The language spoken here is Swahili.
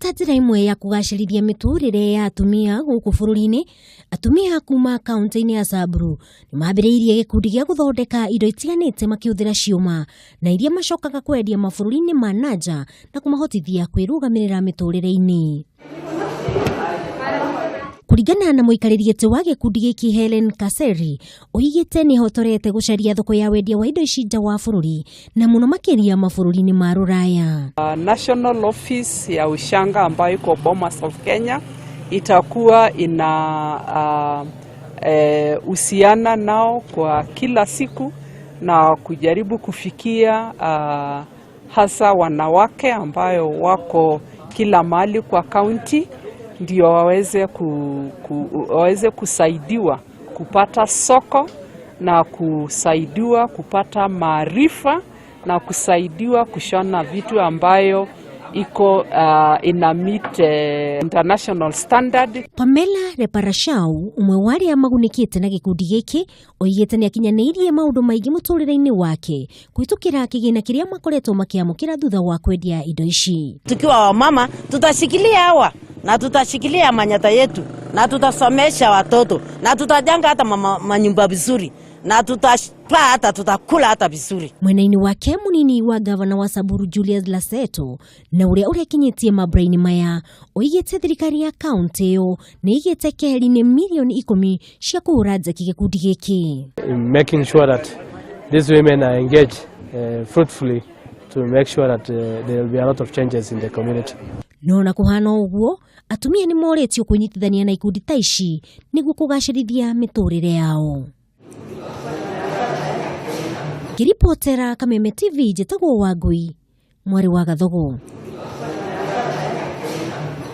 Ita njira imwe ya kugacirithia miturire ya atumia guku bururi-ini, atumia kuuma kaunti-ini ya Samburu ni mambiriirie gikundi gia guthondeka indo itiganite makihuthira ciuma na iria macokaga kwendia mabururi-ini ma nanja na kumahotithia kwirugamirira miturire-ini. Kuringana na muikariri wa gikundi giki Helen Kaseri, oigite ni hotorete gucaria thoko ya wendia wa indo ici nja wa bururi na muno makiria mabururi-ini ma Ruraya. National Office ya Ushanga ambayo iko Bomas of Kenya itakuwa ina uhusiana nao kwa kila siku na kujaribu kufikia hasa wanawake ambayo wako kila mahali kwa kaunti, ndio waweze kusaidiwa kupata soko na kusaidiwa kupata maarifa na kusaidiwa kushona vitu ambayo iko ina meet international standard. Pamela Reparashau, umwe wari amagunikite na gikundi giki, oigite ni akinyanirie maundu maingi muturire-ini wake kwitukira kigina kiria makoretwo makiamukira thutha wa kwendia indo ici. Tukiwa wamama tutashikilia hawa na tutashikilia manyata yetu na tutasomesha watoto na tutajenga hata manyumba vizuri na hata tutakula hata vizuri. Mwenaini wake munini wa gavana wa Samburu Julius Laseto na uria kinyitie mabraini maya oigite thirikari ya kaunti yo ni igite keheri-ini milioni 10 cia kuhura njeki gikundi giki. Making sure that these women are engaged fruitfully to make sure that there will be a lot of changes in the community. No na kuhana uguo, atumia ni moretio kunyitithania na ikundi ta ici niguo kugacirithia miturire yao. Kiripotera Kameme TV, jetagwo Wangui, mwari wa Gathogo.